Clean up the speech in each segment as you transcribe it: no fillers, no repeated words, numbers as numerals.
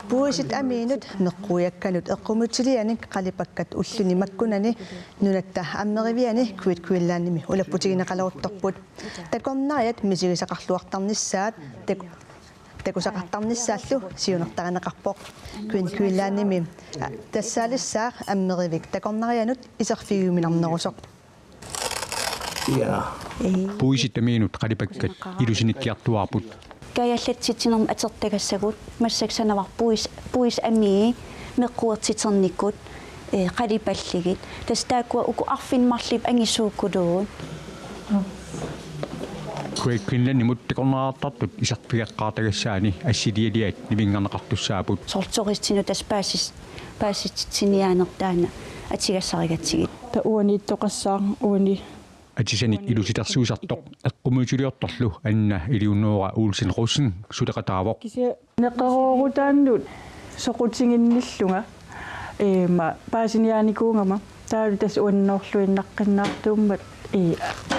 puisit aminut meqquiakkanut eqqumutilianik qalipakkat ulluni makkunani nunatta ammeriviani kuillaannimi ulapputiginaqqaleruttorput takornariat misigisaqarluartarnissaat takusaqartarnissaallu siunertaranaqarpoq kuillaannimi tassaalissaq ammerivik takornarianut iserfiguminarnerusoq ja puisit aminut qalipakkat ilusinikkiartuarput kajallatitinerm atertagassagut massaksanawar puis amii meqquertiternikkut qalipalligit tastaakua uku arfinmarlip angisuukuluun kuillaannimut takornaraartartut isarpigaqqaartagassaani assilialiat nivingarneqartussaaput sortoristinu tas paasitsiniaanertaana atigassarigatsigit ta uaniittoqassaar uani atisanit ilusitersuusartoq eqqumutuliortorlu anna iliunnuura uulsin russen suleqataavoq kisia neqqaroorutaannut soqutinginnillunga ma paasiniaanikuungama taalu tas uannoorluinnaqqinnaartuummat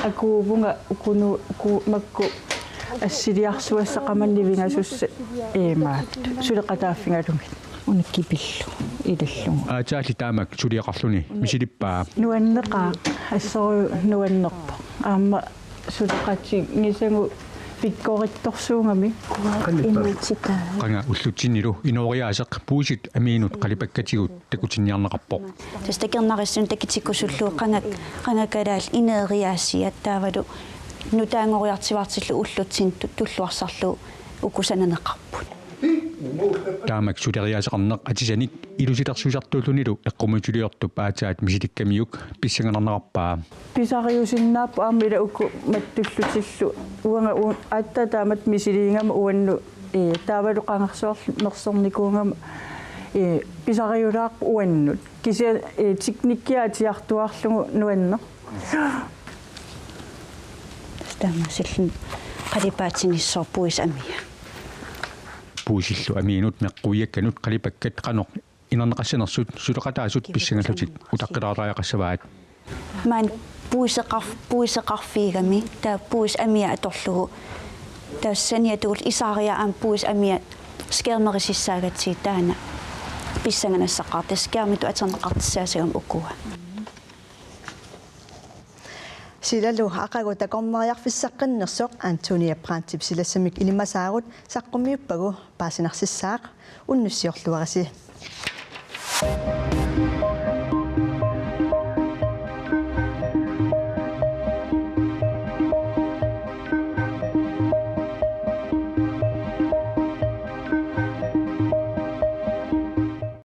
akuuvunga ukunu makku assiliarsuassaqamannivingasusса maat suleqataaffingalungit unakkipillu ilallunga aataali taamak suliaqarluni misilippaa nuanneqaa assoru nuannerpa aamma suleqati ngisangu pikkorittorsuungami qanga ullutsinnilu inooriaaseq puusit aminut qalipakkatigut takutinniarneqarpoq tastakernarissun takitikkusullu qangakalaal ineeriaassiat taavalu nutaangoriartivartillu ullutsin tulluarsarlu ukusaneneqarput taamak suleriaaseqarneq atisanik ilusitersuusartuullunilu eqqumutuliortup aataat misilikkamiuk pissanganarnerarpaa pisariusinnaappu aamila ukku mattullutillu uanga atta taamat misiliingama uannu taavalu qangersornersornikuungama pisariulaarpu uannut kisia tiknikkiaatiartuarlugu nuanner tamasillun qalipaatinissor puis amia puusillu aminut meqquiakkanut qalipakkat qanoq inarneqassanersut suleqataasut pissangallutit utaqqiraaraaqassavaat man puiseqarfiigami taa puis amia atorlugu taassaniatul isaariaam puis amia skermerisissaagatsi taana pissanganassaqar taskermitu aterneqartissaasagam ukkuga silalu aqagu takorneriarfissaqqinnersoq Antonia Prantip silassamik inimasaarut saqqummiuppagu paasinarsisaaq unnussiorluarasi